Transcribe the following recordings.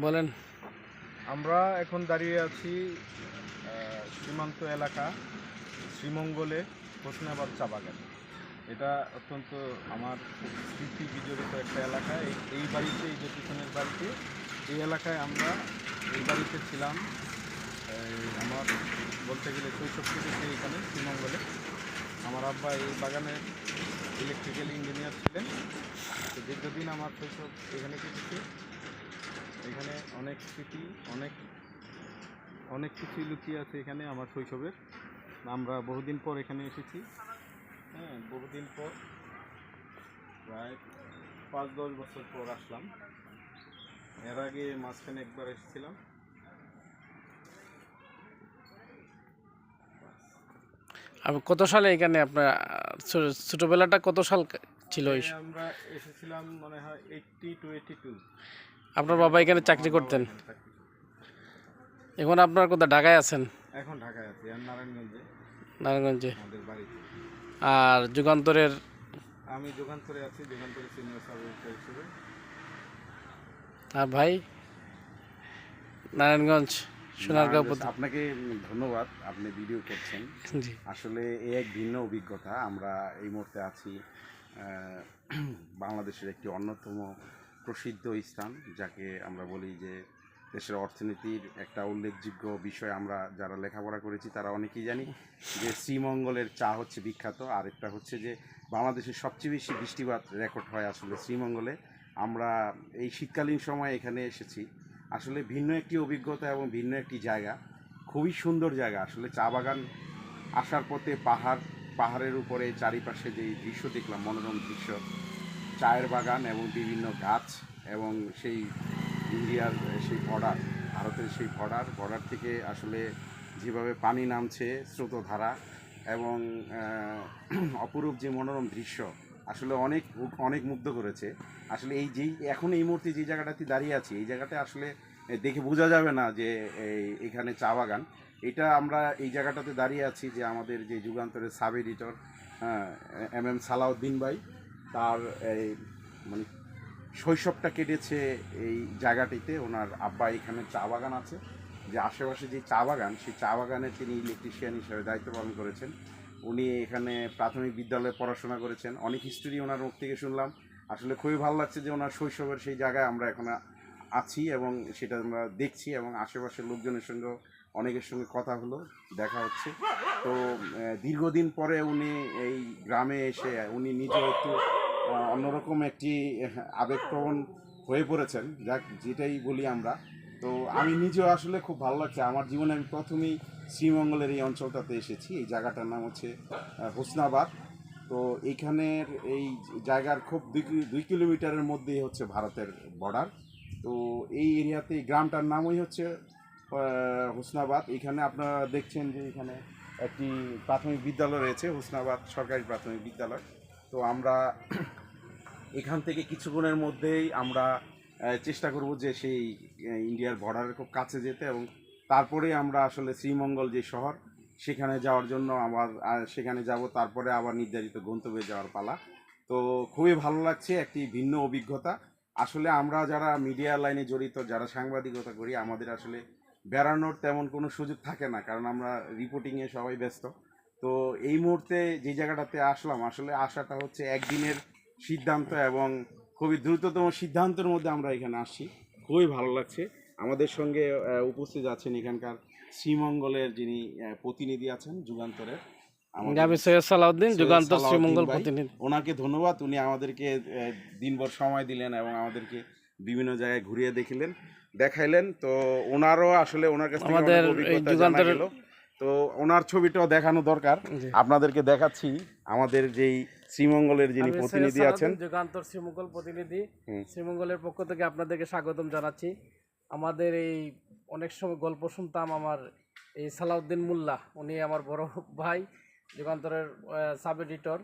বলেন। আমরা এখন দাঁড়িয়ে আছি সীমান্ত এলাকা শ্রীমঙ্গলে হোসনাবাদ চা বাগান। এটা অত্যন্ত আমার খুব স্মৃতি বিজড়িত একটা এলাকা। এই বাড়িতে, এই যে পিছনের বাড়িতে, এই এলাকায় আমরা এই বাড়িতে ছিলাম। আমার বলতে গেলে শৈশব কেটেছে এখানে শ্রীমঙ্গলে। আমার আব্বা এই বাগানের ইলেকট্রিক্যাল ইঞ্জিনিয়ার ছিলেন। তো দীর্ঘদিন আমার শৈশব এখানে কেটেছে। এখানে অনেক স্মৃতি, অনেক অনেক কিছুই লুকিয়ে আছে এখানে আমার শৈশবের। আমরা বহুদিন পর এখানে এসেছি। হ্যাঁ, বহুদিন পর, প্রায় 5-10 বছর পর আসলাম। এর আগে মাঝখানে একবার এসেছিলাম। কত সালে এখানে আপনার ছোটবেলাটা কত সাল ছিল? আমরা এসেছিলাম মনে হয় 80 to 82। আপনার বাবা এখানে চাকরি করতেন? এখন আপনার কোথায়, ঢাকায় আছেন? এখন ঢাকায় আছি, আর নারায়ণগঞ্জে, নারায়ণগঞ্জে। আমাদের বাড়িতে। আর যুগান্তরের? আমি যুগান্তরে আছি, যুগান্তরে সিনিয়র সাব এডিটর হিসেবে। আর ভাই নারায়ণগঞ্জ সোনারগাঁও। আপনাকে ধন্যবাদ, আপনি ভিডিও করছেন। জি। আসলে এই এক ভিন্ন অভিজ্ঞতা। আমরা এই মুহূর্তে আছি বাংলাদেশের একটি অন্যতম প্রসিদ্ধ স্থান, যাকে আমরা বলি যে দেশের অর্থনীতির একটা উল্লেখযোগ্য বিষয়। আমরা যারা লেখাপড়া করেছি তারা অনেকেই জানি যে শ্রীমঙ্গলের চা হচ্ছে বিখ্যাত। আরেকটা হচ্ছে যে বাংলাদেশের সবচেয়ে বেশি বৃষ্টিপাত রেকর্ড হয় আসলে শ্রীমঙ্গলে। আমরা এই শীতকালীন সময় এখানে এসেছি। আসলে ভিন্ন একটি অভিজ্ঞতা এবং ভিন্ন একটি জায়গা, খুবই সুন্দর জায়গা। আসলে চা বাগান আসার পথে পাহাড়ের উপরে চারিপাশে যে দৃশ্য দেখলাম, মনোরম দৃশ্য, চায়ের বাগান এবং বিভিন্ন গাছ, এবং সেই ইন্ডিয়ার সেই ভারতের সেই বর্ডার থেকে আসলে যেভাবে পানি নামছে স্রোতধারা, এবং অপরূপ যে মনোরম দৃশ্য, আসলে অনেক অনেক মুগ্ধ করেছে। আসলে এখন এই মুহূর্তে যে জায়গাটাতে দাঁড়িয়ে আছি, এই জায়গাটা আসলে দেখে বোঝা যাবে না যে এখানে চা বাগান। এটা আমরা এই জায়গাটাতে দাঁড়িয়ে আছি যে আমাদের যে যুগান্তরের সাব এডিটর MM সালাউদ্দিন ভাই, তার মানে শৈশবটা কেটেছে এই জায়গাটিতে। ওনার আব্বা এখানে চা বাগান আছে, যে আশেপাশে যে চা বাগান, সেই চা বাগানে তিনি ইলেকট্রিশিয়ান হিসেবে দায়িত্ব পালন করেছেন। উনি এখানে প্রাথমিক বিদ্যালয়ে পড়াশোনা করেছেন। অনেক হিস্টোরি ওনার মুখ থেকে শুনলাম। আসলে খুবই ভালো লাগছে যে ওনার শৈশবের সেই জায়গায় আমরা এখন আছি এবং সেটা আমরা দেখছি, এবং আশেপাশের লোকজনের সঙ্গেও অনেকের সঙ্গে কথা হলো, দেখা হচ্ছে। তো দীর্ঘদিন পরে উনি এই গ্রামে এসে উনি নিজেও একটু অন্যরকম একটি আবেগপ্রবণ হয়ে পড়েছেন, যাক যেটাই বলি আমরা। তো আমি নিজেও আসলে খুব ভালো লাগছে। আমার জীবনে আমি প্রথমেই শ্রীমঙ্গলের এই অঞ্চলটাতে এসেছি। এই জায়গাটার নাম হচ্ছে হোসনাবাদ। তো এইখানের এই জায়গার খুব 2 কিলোমিটারের মধ্যেই হচ্ছে ভারতের বর্ডার। তো এই এরিয়াতে এই গ্রামটার নামই হচ্ছে হোসনাবাদ। এখানে আপনারা দেখছেন যে এখানে একটি প্রাথমিক বিদ্যালয় রয়েছে, হোসনাবাদ সরকারি প্রাথমিক বিদ্যালয়। তো আমরা এখান থেকে কিছুক্ষণের মধ্যেই আমরা চেষ্টা করব যে সেই ইন্ডিয়ার বর্ডারের খুব কাছে যেতে, এবং তারপরে আমরা আসলে শ্রীমঙ্গল যে শহর, সেখানে যাওয়ার জন্য সেখানে যাব। তারপরে আবার নির্ধারিত গন্তব্যে যাওয়ার পালা। তো খুবই ভালো লাগছে, একটি ভিন্ন অভিজ্ঞতা। আসলে আমরা যারা মিডিয়া লাইনে জড়িত, যারা সাংবাদিকতা করি, আমাদের আসলে বেড়ানোর তেমন কোনো সুযোগ থাকে না, কারণ আমরা রিপোর্টিংয়ে সবাই ব্যস্ত। তো এই মুহূর্তে যে জায়গাটাতে আসলাম, আসলে আসাটা হচ্ছে একদিনের সিদ্ধান্ত, এবং খুবই দ্রুততম সিদ্ধান্তের মধ্যে আমরা এখানে আসছি। খুবই ভালো লাগছে। আমাদের সঙ্গে উপস্থিত আছেন এখানকার শ্রীমঙ্গলের যিনি প্রতিনিধি আছেন যুগান্তরের, সালাউদ্দিন, যুগান্তর শ্রীমঙ্গল প্রতিনিধি। ওনাকে ধন্যবাদ। উনি আমাদেরকে দিনভর সময় দিলেন এবং আমাদেরকে বিভিন্ন জায়গায় ঘুরিয়ে দেখাইলেন। তো ওনারও আসলে ওনার কাছ থেকে অনেক অভিজ্ঞতা জানা গেল। তো ওনার ছবিটাও দেখানো দরকার, আপনাদেরকে দেখাচ্ছি। আমাদের যেই শ্রীমঙ্গলের যিনি প্রতিনিধি আছেন, যুগান্তর শ্রীমঙ্গল প্রতিনিধি, শ্রীমঙ্গলের পক্ষ থেকে আপনাদেরকে স্বাগতম জানাচ্ছি। আমাদের এই অনেক সময় গল্প শুনতাম, আমার এই সালাউদ্দিন মোল্লা, উনি আমার বড় ভাই, যুগান্তরের সাব এডিটর।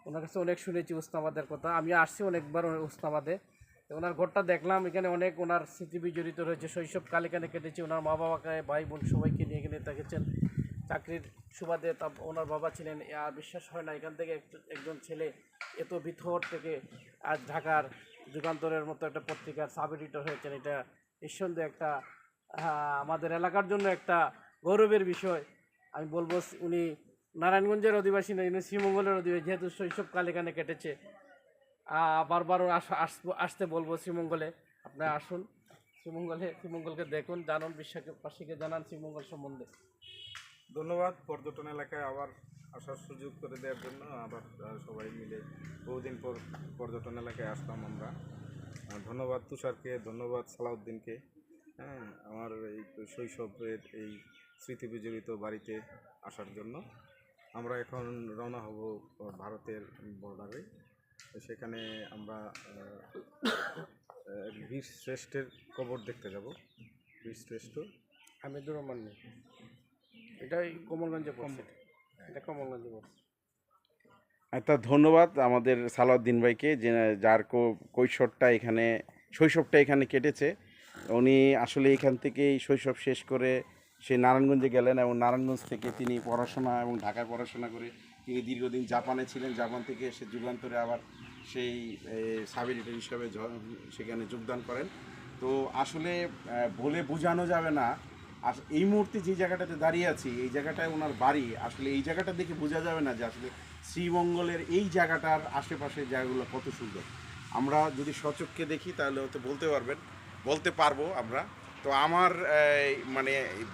ওনার কাছে অনেক শুনেছি উস্তাবাদের কথা। আমি আসছি অনেকবার উস্তাবাদে। ওনার ঘরটা দেখলাম, এখানে অনেক ওনার স্মৃতি বিজড়িত রয়েছে। শৈশবকাল এখানে কেটেছে। ওনার মা বাবাকে, ভাই বোন সবাইকে নিয়ে এখানে থেকেছেন চাকরির সুবাদে। ওনার বাবা ছিলেন, আর বিশ্বাস হয় না এখান থেকে একজন ছেলে এত ভিতর থেকে আজ ঢাকার যুগান্তরের মতো একটা পত্রিকার সাব এডিটর হয়েছেন। এটা নিঃসন্দেহে একটা আমাদের এলাকার জন্য একটা গৌরবের বিষয়। আমি বলবো উনি নারায়ণগঞ্জের অধিবাসী নয়, উনি শ্রীমঙ্গলের অধিবাসী, যেহেতু শৈশবকাল এখানে কেটেছে। বারবারও আসতে বলবো শ্রীমঙ্গলে। আপনারা আসুন শ্রীমঙ্গলকে দেখুন, জানুন, বিশ্ববাসীকে জানান শ্রীমঙ্গল সম্বন্ধে। ধন্যবাদ পর্যটন এলাকায় আবার আসার সুযোগ করে দেওয়ার জন্য। আবার সবাই মিলে বহুদিন পর পর্যটন এলাকায় আসলাম আমরা। ধন্যবাদ তুষারকে, ধন্যবাদ সালাউদ্দিনকে। হ্যাঁ, আমার এই শৈশবের এই স্মৃতি বিজড়িত বাড়িতে আসার জন্য। আমরা এখন রওনা হব ভারতের বর্ডারে। সেখানে আমরা বীর শ্রেষ্ঠের কবর দেখতে যাব। বীর শ্রেষ্ঠ হামিদুর রহমান নেই, এটাই কমলগঞ্জে পড়ছে, এটা কমলগঞ্জে পড়ছে। তা ধন্যবাদ আমাদের সালাউদ্দিন ভাইকে, যে যার শৈশবটা এখানে কেটেছে। উনি আসলে এখান থেকেই শৈশব শেষ করে সে নারায়ণগঞ্জে গেলেন এবং নারায়ণগঞ্জ থেকে তিনি পড়াশোনা এবং ঢাকায় পড়াশোনা করে তিনি দীর্ঘদিন জাপানে ছিলেন। জাপান থেকে এসে যুগান্তরে আবার সেই সাব এডিটর হিসাবে সেখানে যোগদান করেন। তো আসলে বলে বোঝানো যাবে না। আর এই মুহূর্তে যে জায়গাটাতে দাঁড়িয়ে আছি, এই জায়গাটায় ওনার বাড়ি। আসলে এই জায়গাটা দেখে বোঝা যাবে না যে আসলে শ্রীমঙ্গলের এই জায়গাটার আশেপাশে জায়গাগুলো কত সুন্দর। আমরা যদি সচক্ষে দেখি তাহলে হয়তো বলতে পারবো আমরা। তো আমার মানে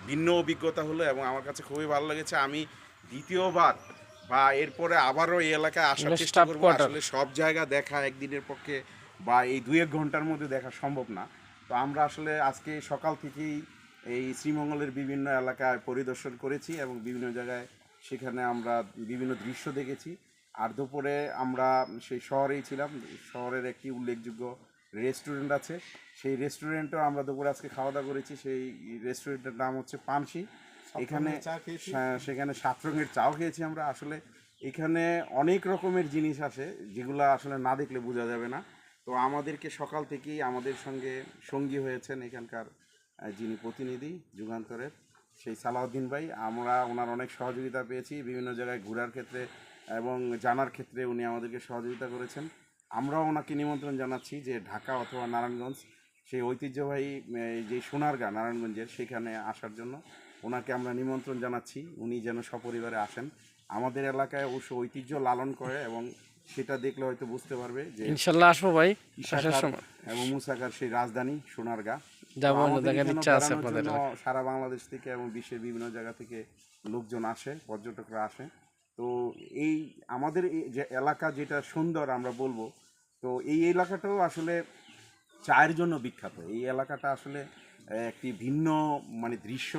ভিন্ন অভিজ্ঞতা হলো এবং আমার কাছে খুবই ভালো লেগেছে। আমি দ্বিতীয়বার বা এরপরে আবারও এই এলাকায় আসার চেষ্টা করবো। আসলে সব জায়গা দেখা একদিনের পক্ষে বা এই 2-1 ঘন্টার মধ্যে দেখা সম্ভব না। তো আমরা আসলে আজকে সকাল থেকেই এই শ্রীমঙ্গলের বিভিন্ন এলাকায় পরিদর্শন করেছি এবং বিভিন্ন জায়গায় সেখানে আমরা বিভিন্ন দৃশ্য দেখেছি। আর দুপুরে আমরা সেই শহরেই ছিলাম। শহরের একটি উল্লেখযোগ্য রেস্টুরেন্ট আছে, সেই রেস্টুরেন্টেও আমরা দুপুরে আজকে খাওয়া দাওয়া করেছি। সেই রেস্টুরেন্টের নাম হচ্ছে পানসি। এখানে সেখানে 7 রঙের চাও খেয়েছি আমরা। আসলে এখানে অনেক রকমের জিনিস আছে যেগুলো আসলে না দেখলে বোঝা যাবে না। তো আমাদেরকে সকাল থেকেই আমাদের সঙ্গে সঙ্গী হয়েছেন এখানকার যিনি প্রতিনিধি যুগান্তরের, সেই সালাউদ্দিন ভাই। আমরা ওনার অনেক সহযোগিতা পেয়েছি বিভিন্ন জায়গায় ঘোরার ক্ষেত্রে এবং জানার ক্ষেত্রে উনি আমাদেরকে সহযোগিতা করেছেন। আমরাও ওনাকে নিমন্ত্রণ জানাচ্ছি যে ঢাকা অথবা নারায়ণগঞ্জ সেই ঐতিহ্যবাহী যে সোনারগাঁ নারায়ণগঞ্জের, সেখানে আসার জন্য ওনাকে আমরা নিমন্ত্রণ জানাচ্ছি। উনি যেন সপরিবারে আসেন। আমাদের এলাকায় অবশ্য ঐতিহ্য লালন করে এবং সেটা দেখলে হয়তো বুঝতে পারবে যে ইনশাল্লাহ আসবো ভাই এবং মুসাকার সেই রাজধানী সোনারগাঁ। যাবো, দেখার ইচ্ছা আছে আপনাদের। সারা বাংলাদেশ থেকে এবং বিশ্বের বিভিন্ন জায়গা থেকে লোকজন আসে, পর্যটকরা আসে। তো এই আমাদের এই যে এলাকা যেটা সুন্দর আমরা বলবো, তো এই এলাকাটাও আসলে চায়ের জন্য বিখ্যাত। এই এলাকাটা আসলে একটি ভিন্ন মানে দৃশ্য,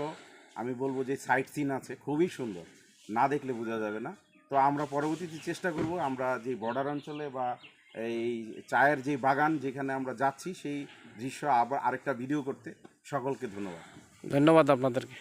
আমি বলবো যে সাইট সিন আছে, খুবই সুন্দর, না দেখলে বোঝা যাবে না। তো আমরা পরবর্তীতে চেষ্টা করব আমরা যে বর্ডার অঞ্চলে বা এই চায়ের যে বাগান যেখানে আমরা যাচ্ছি সেই দৃশ্য আবার আরেকটা ভিডিও করতে। সকলকে ধন্যবাদ আপনাদেরকে।